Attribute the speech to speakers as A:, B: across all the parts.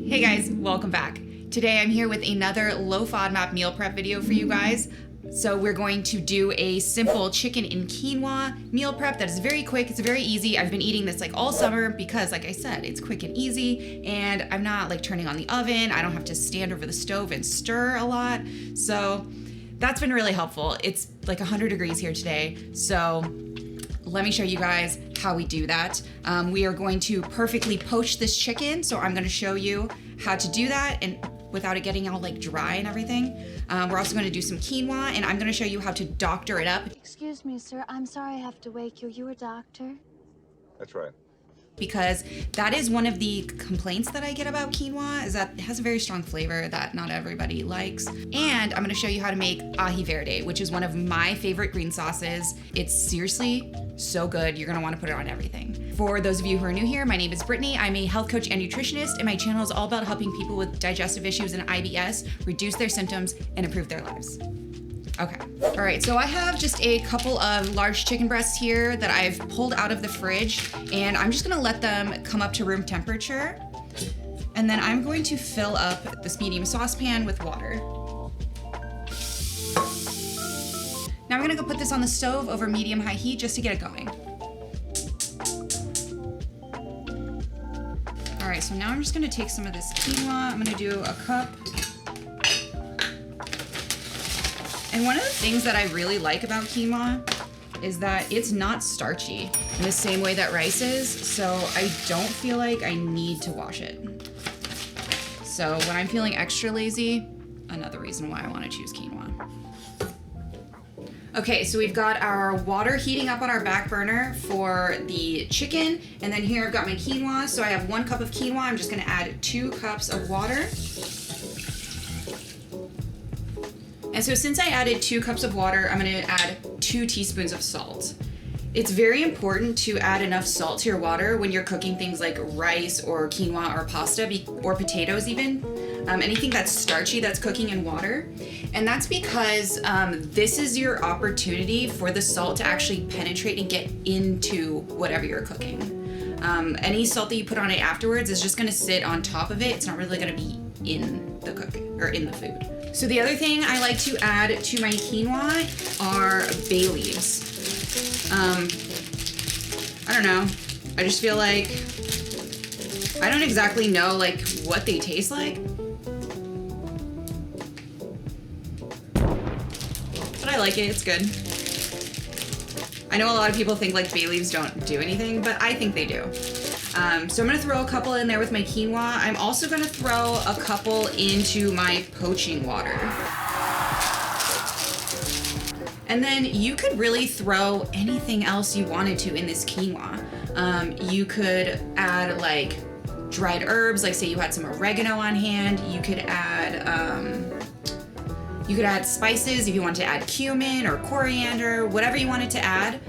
A: Hey guys, welcome back. Today I'm here with another low FODMAP meal prep video for you guys. So we're going to do a simple chicken and quinoa meal prep that is very quick, it's very easy. I've been eating this like all summer because like I said, it's quick and easy and I'm not like turning on the oven. I don't have to stand over the stove and stir a lot. So that's been really helpful. It's like 100 degrees here today. So let me show you guys how we do that. We are going to perfectly poach this chicken. So I'm gonna show you how to do that and without it getting all like dry and everything. We're also gonna do some quinoa and I'm gonna show you how to doctor it up.
B: Excuse me, sir. I'm sorry I have to wake you. You a doctor?
C: That's right.
A: Because that is one of the complaints that I get about quinoa is that it has a very strong flavor that not everybody likes. And I'm gonna show you how to make Aji Verde, which is one of my favorite green sauces. It's seriously so good. You're gonna wanna put it on everything. For those of you who are new here, my name is Brittany. I'm a health coach and nutritionist, and my channel is all about helping people with digestive issues and IBS reduce their symptoms and improve their lives. Okay, all right, so I have just a couple of large chicken breasts here that I've pulled out of the fridge, and I'm just gonna let them come up to room temperature. And then I'm going to fill up this medium saucepan with water. Now I'm gonna go put this on the stove over medium-high heat just to get it going. All right, so now I'm just gonna take some of this quinoa. I'm gonna do a cup. And one of the things that I really like about quinoa is that it's not starchy in the same way that rice is, so I don't feel like I need to wash it. So when I'm feeling extra lazy, another reason why I want to choose quinoa. Okay, so we've got our water heating up on our back burner for the chicken, and then here I've got my quinoa. So I have 1 cup of quinoa. I'm just gonna add 2 cups of water. And so since I added 2 cups of water, I'm gonna add 2 teaspoons of salt. It's very important to add enough salt to your water when you're cooking things like rice or quinoa or pasta or potatoes even. Anything that's starchy that's cooking in water. And that's because this is your opportunity for the salt to actually penetrate and get into whatever you're cooking. Any salt that you put on it afterwards is just gonna sit on top of it. It's not really gonna be in the cooking or in the food. So the other thing I like to add to my quinoa are bay leaves. I don't know. I just feel like, I don't exactly know like what they taste like. But I like it, it's good. I know a lot of people think like bay leaves don't do anything, but I think they do. So I'm gonna throw a couple in there with my quinoa. I'm also gonna throw a couple into my poaching water. And then you could really throw anything else you wanted to in this quinoa. You could add like dried herbs, like say you had some oregano on hand. You could add spices if you wanted to add cumin or coriander, whatever you wanted to add.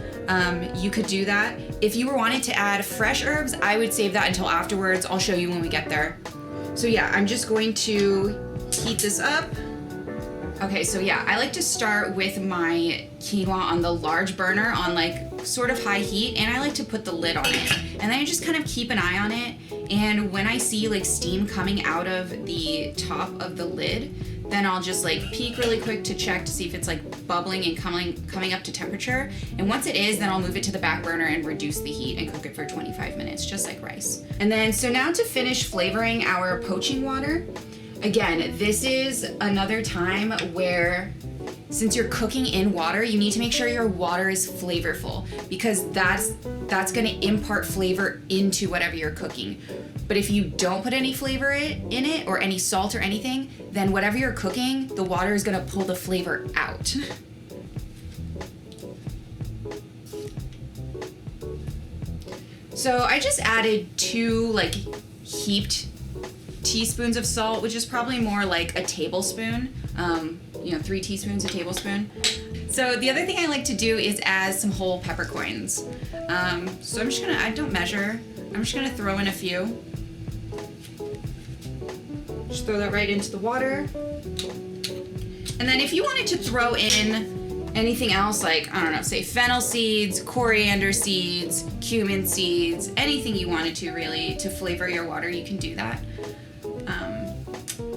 A: You could do that. If you were wanting to add fresh herbs, I would save that until afterwards. I'll show you when we get there. So yeah, I'm just going to heat this up. Okay, so yeah, I like to start with my quinoa on the large burner on like sort of high heat, and I like to put the lid on it. And then I just kind of keep an eye on it. And when I see like steam coming out of the top of the lid, then I'll just like peek really quick to check to see if it's like bubbling and coming up to temperature. And once it is, then I'll move it to the back burner and reduce the heat and cook it for 25 minutes, just like rice. And then, so now to finish flavoring our poaching water, again, this is another time where since you're cooking in water, you need to make sure your water is flavorful because that's gonna impart flavor into whatever you're cooking. But if you don't put any flavor in it or any salt or anything, then whatever you're cooking, the water is gonna pull the flavor out. So I just added 2 like heaped teaspoons of salt, which is probably more like a tablespoon. 3 teaspoons, a tablespoon. So the other thing I like to do is add some whole peppercorns. So I'm just gonna, I don't measure, I'm just gonna throw in a few. Just throw that right into the water. And then if you wanted to throw in anything else, like, I don't know, say fennel seeds, coriander seeds, cumin seeds, anything you wanted to really to flavor your water, you can do that.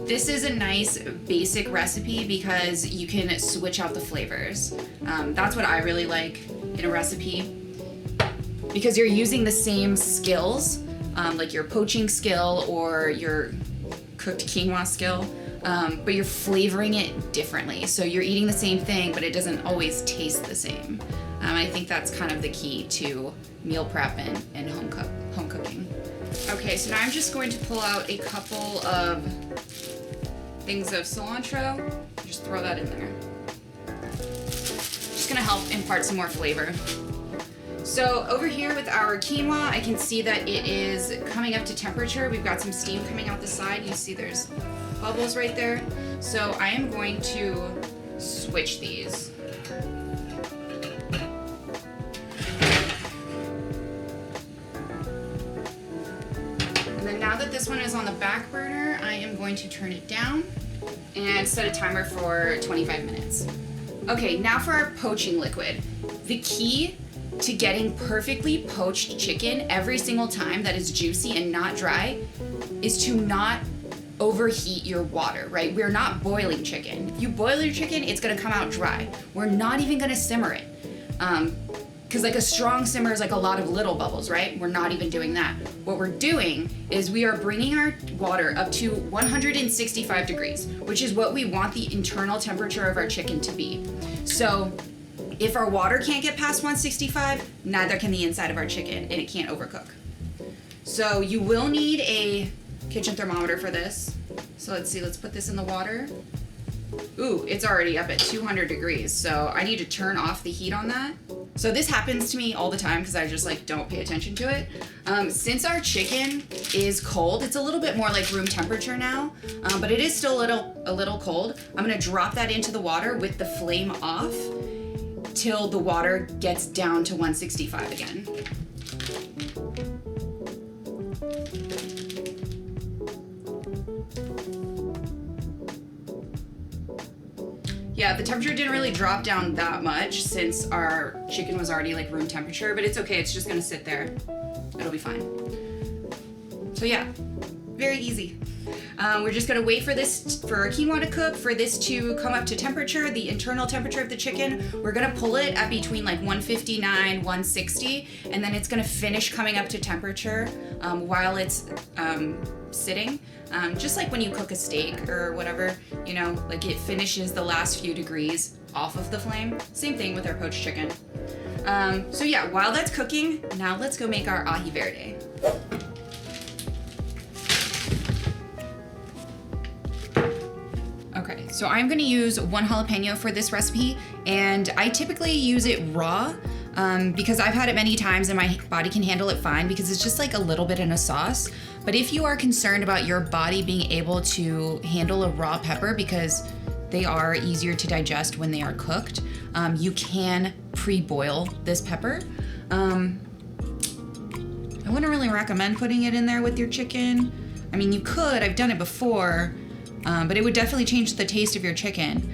A: This is a nice basic recipe because you can switch out the flavors. That's what I really like in a recipe, because you're using the same skills, like your poaching skill or your cooked quinoa skill, but you're flavoring it differently. So you're eating the same thing, but it doesn't always taste the same. I think that's kind of the key to meal prep and home cooking. Okay, so now I'm just going to pull out a couple of things of cilantro. Just throw that in there. Just gonna help impart some more flavor. So over here with our quinoa, I can see that it is coming up to temperature. We've got some steam coming out the side. You see there's bubbles right there. So I am going to switch these. And then now that this one is on the back burner, I am going to turn it down and set a timer for 25 minutes. Okay, now for our poaching liquid. The key to getting perfectly poached chicken every single time that is juicy and not dry is to not overheat your water, right? We're not boiling chicken. If you boil your chicken, it's gonna come out dry. We're not even gonna simmer it. Because like a strong simmer is like a lot of little bubbles, right? We're not even doing that. What we're doing is we are bringing our water up to 165 degrees, which is what we want the internal temperature of our chicken to be. So if our water can't get past 165, neither can the inside of our chicken, and it can't overcook. So you will need a kitchen thermometer for this. So let's see, let's put this in the water. Ooh, it's already up at 200 degrees, so I need to turn off the heat on that. So this happens to me all the time because I just like don't pay attention to it. Since our chicken is cold, it's a little bit more like room temperature now, but it is still a little cold. I'm gonna drop that into the water with the flame off till the water gets down to 165 again. Yeah, the temperature didn't really drop down that much since our chicken was already like room temperature, but it's okay, it's just gonna sit there. It'll be fine. So yeah, very easy. We're just gonna wait for our quinoa to cook, for this to come up to temperature, the internal temperature of the chicken. We're gonna pull it at between like 159, 160, and then it's gonna finish coming up to temperature while it's sitting. Just like when you cook a steak or whatever, you know, like it finishes the last few degrees off of the flame. Same thing with our poached chicken. So yeah, while that's cooking, now let's go make our Aji Verde. Okay, so I'm gonna use 1 jalapeno for this recipe, and I typically use it raw because I've had it many times and my body can handle it fine because it's just like a little bit in a sauce. But if you are concerned about your body being able to handle a raw pepper because they are easier to digest when they are cooked, you can pre-boil this pepper. I wouldn't really recommend putting it in there with your chicken. I mean, you could, I've done it before, but it would definitely change the taste of your chicken.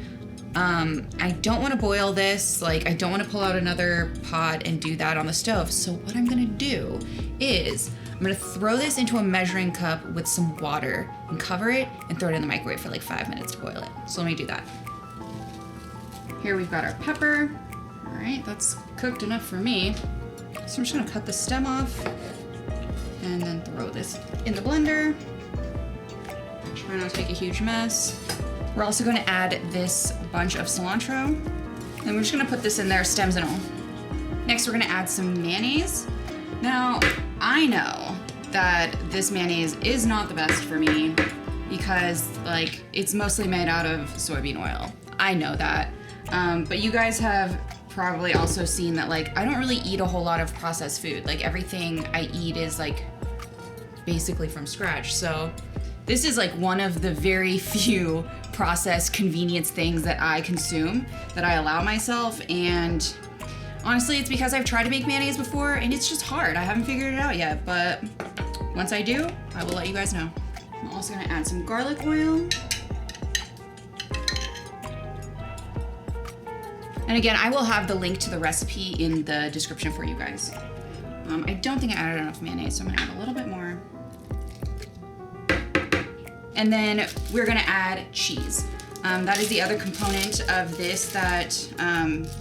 A: I don't want to boil this, like I don't want to pull out another pot and do that on the stove. So what I'm gonna do is I'm gonna throw this into a measuring cup with some water and cover it and throw it in the microwave for like 5 minutes to boil it. So let me do that. Here we've got our pepper. All right, that's cooked enough for me. So I'm just gonna cut the stem off and then throw this in the blender. Try not to make a huge mess. We're also gonna add this bunch of cilantro. And we're just gonna put this in there, stems and all. Next, we're gonna add some mayonnaise. Now, I know that this mayonnaise is not the best for me because like it's mostly made out of soybean oil. I know that. But you guys have probably also seen that like I don't really eat a whole lot of processed food. Like everything I eat is like basically from scratch. So this is like one of the very few processed convenience things that I consume, that I allow myself, and honestly, it's because I've tried to make mayonnaise before and it's just hard. I haven't figured it out yet, but once I do, I will let you guys know. I'm also gonna add some garlic oil. And again, I will have the link to the recipe in the description for you guys. I don't think I added enough mayonnaise, so I'm gonna add a little bit more. And then we're gonna add cheese. That is the other component of this that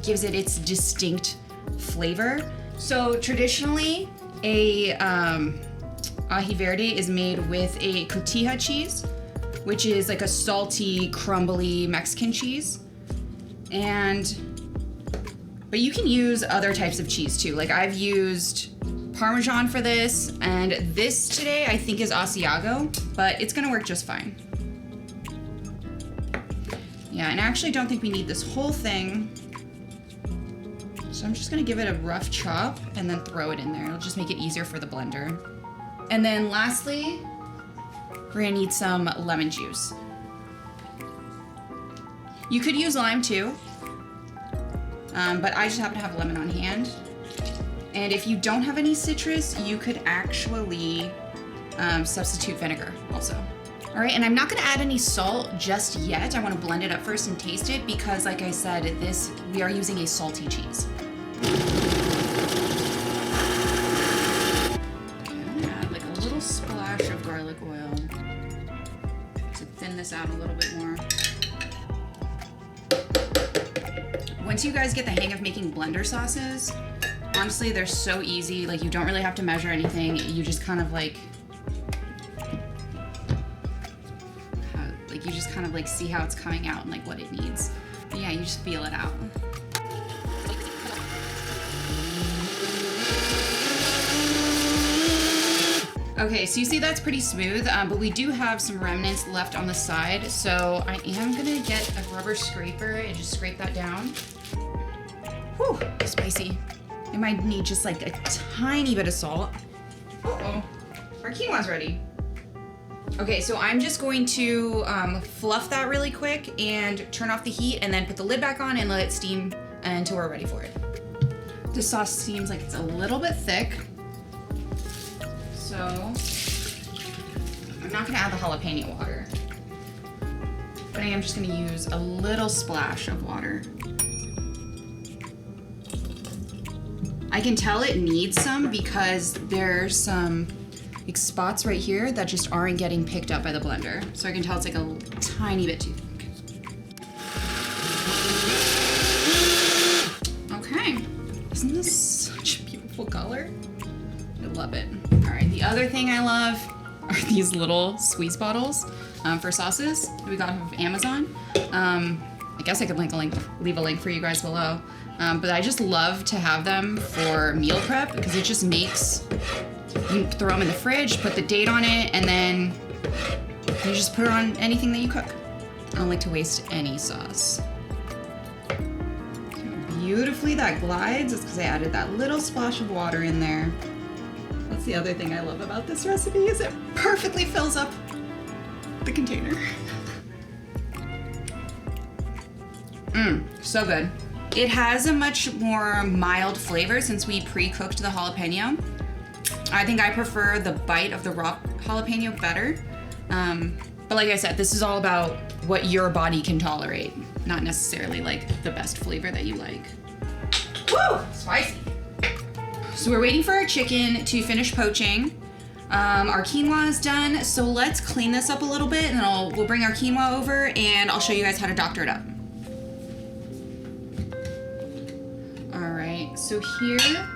A: gives it its distinct flavor. So traditionally, a Aji Verde is made with a cotija cheese, which is like a salty, crumbly Mexican cheese. But you can use other types of cheese too. Like I've used Parmesan for this, and this today I think is Asiago, but it's gonna work just fine. Yeah, and I actually don't think we need this whole thing. So I'm just gonna give it a rough chop and then throw it in there. It'll just make it easier for the blender. And then lastly, we're gonna need some lemon juice. You could use lime too, but I just happen to have lemon on hand. And if you don't have any citrus, you could actually substitute vinegar also. All right, and I'm not gonna add any salt just yet. I wanna blend it up first and taste it because like I said, we are using a salty cheese. Okay, add like a little splash of garlic oil to thin this out a little bit more. Once you guys get the hang of making blender sauces, honestly, they're so easy. Like you don't really have to measure anything. You just kind of like see how it's coming out and like what it needs. But yeah, you just feel it out. Okay, so you see that's pretty smooth, but we do have some remnants left on the side. So I am gonna get a rubber scraper and just scrape that down. Whew, spicy. It might need just like a tiny bit of salt. Uh-oh, our quinoa's ready. Okay, so I'm just going to fluff that really quick and turn off the heat and then put the lid back on and let it steam until we're ready for it. This sauce seems like it's a little bit thick. So I'm not gonna add the jalapeno water, but I am just gonna use a little splash of water. I can tell it needs some because there's some like spots right here that just aren't getting picked up by the blender. So I can tell it's like a tiny bit too thick. Okay, isn't this such a beautiful color? I love it. All right, the other thing I love are these little squeeze bottles for sauces that we got off of Amazon. I guess I could leave a link for you guys below. But I just love to have them for meal prep because it just makes, you throw them in the fridge, put the date on it, and then you just put it on anything that you cook. I don't like to waste any sauce. Beautifully that glides. It's because I added that little splash of water in there. That's the other thing I love about this recipe is it perfectly fills up the container. So good. It has a much more mild flavor since we pre-cooked the jalapeno. I think I prefer the bite of the raw jalapeno better. But like I said, this is all about what your body can tolerate, not necessarily like the best flavor that you like. Woo! Spicy. So we're waiting for our chicken to finish poaching. Our quinoa is done, so let's clean this up a little bit and then we'll bring our quinoa over and I'll show you guys how to doctor it up. All right, so here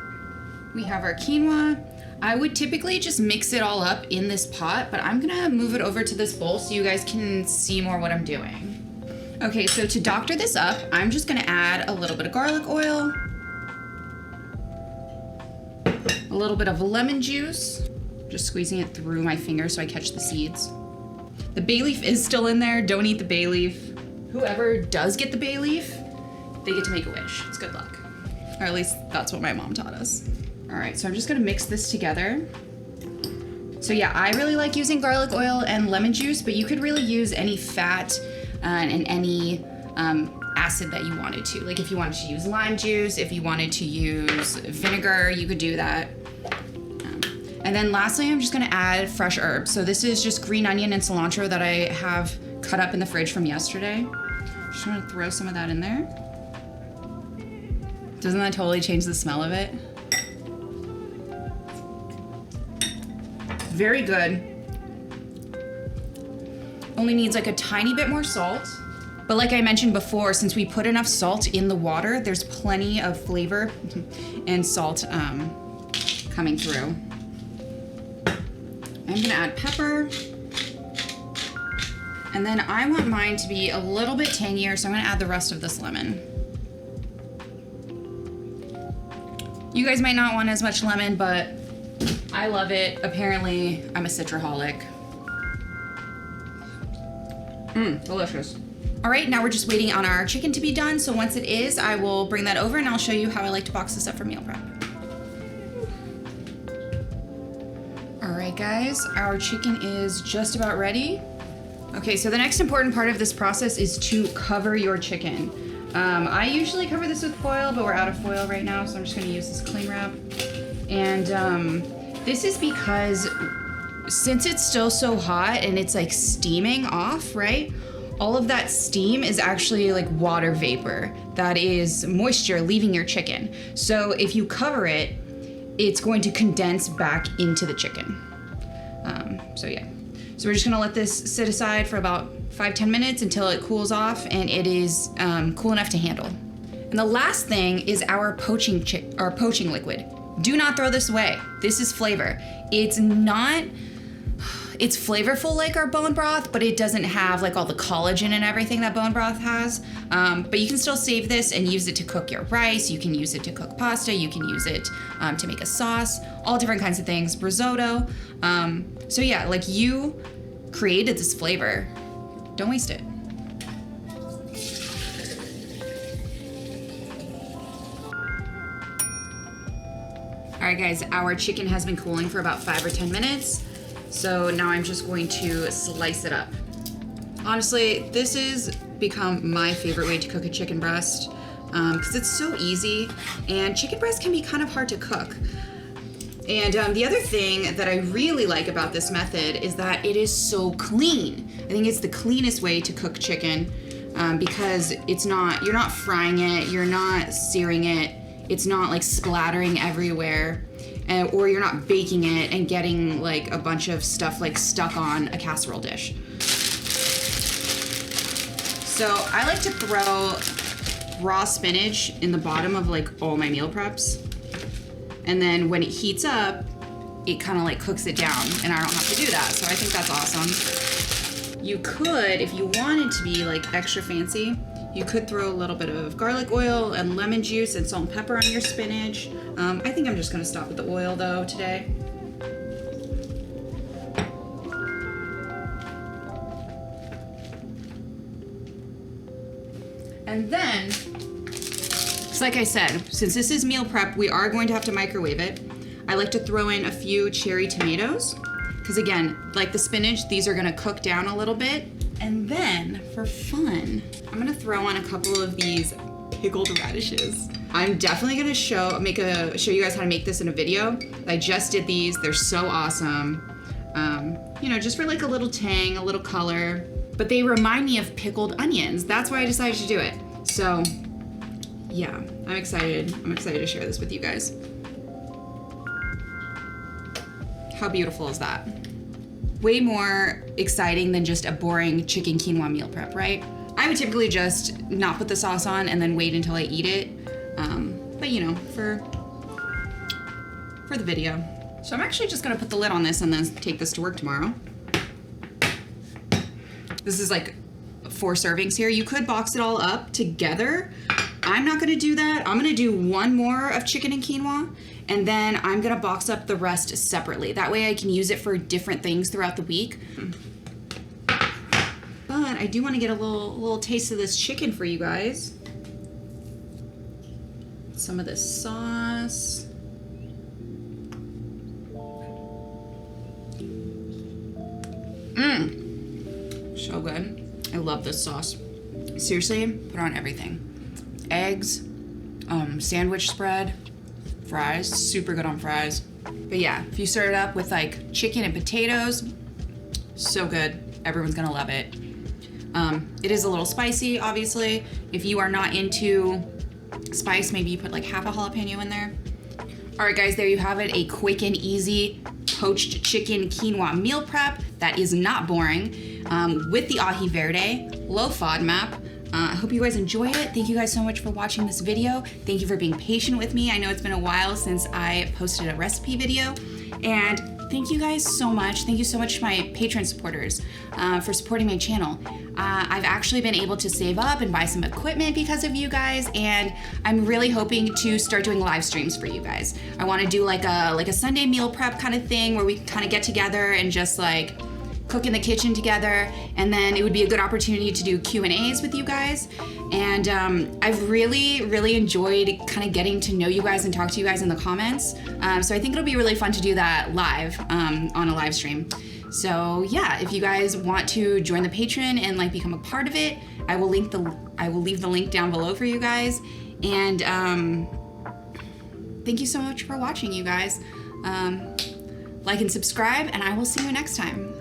A: we have our quinoa. I would typically just mix it all up in this pot, but I'm gonna move it over to this bowl so you guys can see more what I'm doing. Okay, so to doctor this up, I'm just gonna add a little bit of garlic oil, a little bit of lemon juice, just squeezing it through my finger so I catch the seeds. The bay leaf is still in there, don't eat the bay leaf. Whoever does get the bay leaf, they get to make a wish. It's good luck. Or at least that's what my mom taught us. All right, so I'm just gonna mix this together. So yeah, I really like using garlic oil and lemon juice, but you could really use any fat and any acid that you wanted to. Like if you wanted to use lime juice, if you wanted to use vinegar, you could do that. And then lastly, I'm just gonna add fresh herbs. So this is just green onion and cilantro that I have cut up in the fridge from yesterday. Just wanna throw some of that in there. Doesn't that totally change the smell of it? Very good. Only needs like a tiny bit more salt. But like I mentioned before, since we put enough salt in the water, there's plenty of flavor and salt coming through. I'm gonna add pepper. And then I want mine to be a little bit tangier, so I'm gonna add the rest of this lemon. You guys might not want as much lemon, but I love it. Apparently, I'm a citraholic. Delicious. All right, now we're just waiting on our chicken to be done. So once it is, I will bring that over and I'll show you how I like to box this up for meal prep. All right, guys, our chicken is just about ready. Okay, so the next important part of this process is to cover your chicken. I usually cover this with foil, but we're out of foil right now, so I'm just gonna use this cling wrap. And this is because since it's still so hot and it's like steaming off, right? All of that steam is actually like water vapor. That is moisture leaving your chicken. So if you cover it, it's going to condense back into the chicken. So yeah. So we're just gonna let this sit aside for about 5-10 minutes until it cools off and it is cool enough to handle. And the last thing is our poaching liquid. Do not throw this away. This is flavor. It's flavorful like our bone broth, but it doesn't have like all the collagen and everything that bone broth has. But you can still save this and use it to cook your rice. You can use it to cook pasta. You can use it to make a sauce, all different kinds of things, risotto. So yeah, like you created this flavor. Don't waste it. All right, guys, our chicken has been cooling for about 5 or 10 minutes. So now I'm just going to slice it up. Honestly, this has become my favorite way to cook a chicken breast because it's so easy and chicken breast can be kind of hard to cook. And the other thing that I really like about this method is that it is so clean. I think it's the cleanest way to cook chicken because you're not frying it, you're not searing it, it's not like splattering everywhere. Or you're not baking it and getting like a bunch of stuff like stuck on a casserole dish. So I like to throw raw spinach in the bottom of like all my meal preps. And then when it heats up, it kind of like cooks it down and I don't have to do that. So I think that's awesome. You could, if you wanted to be like extra fancy, you could throw a little bit of garlic oil and lemon juice and salt and pepper on your spinach. I think I'm just gonna stop with the oil though today. And then, so like I said, since this is meal prep, we are going to have to microwave it. I like to throw in a few cherry tomatoes, because again, like the spinach, these are gonna cook down a little bit. And then, for fun, I'm gonna throw on a couple of these pickled radishes. I'm definitely gonna show you guys how to make this in a video. I just did these, they're so awesome. You know, just for like a little tang, a little color, but they remind me of pickled onions. That's why I decided to do it. So, yeah, I'm excited. I'm excited to share this with you guys. How beautiful is that? Way more exciting than just a boring chicken quinoa meal prep, right? I would typically just not put the sauce on and then wait until I eat it. But you know, for the video. So I'm actually just gonna put the lid on this and then take this to work tomorrow. This is like 4 servings here. You could box it all up together. I'm not gonna do that. I'm gonna do one more of chicken and quinoa, and then I'm gonna box up the rest separately. That way I can use it for different things throughout the week. But I do wanna get a little taste of this chicken for you guys. Some of this sauce. So good. I love this sauce. Seriously, put it on everything. Eggs, sandwich spread, fries, super good on fries. But yeah, if you serve it up with like chicken and potatoes, so good. Everyone's gonna love it. It is a little spicy, obviously. If you are not into spice, maybe you put like half a jalapeno in there. All right, guys, there you have it. A quick and easy poached chicken quinoa meal prep that is not boring. with the Aji Verde, low FODMAP. I hope you guys enjoy it. Thank you guys so much for watching this video. Thank you for being patient with me. I know it's been a while since I posted a recipe video. And thank you guys so much. Thank you so much to my Patreon supporters for supporting my channel. I've actually been able to save up and buy some equipment because of you guys, and I'm really hoping to start doing live streams for you guys. I want to do like a Sunday meal prep kind of thing where we kind of get together and just like cook in the kitchen together, and then it would be a good opportunity to do Q&As with you guys. And I've really enjoyed kind of getting to know you guys and talk to you guys in the comments. So I think it'll be really fun to do that live on a live stream. So yeah, if you guys want to join the Patreon and like become a part of it, I will leave the link down below for you guys. And thank you so much for watching, you guys. Like and subscribe, and I will see you next time.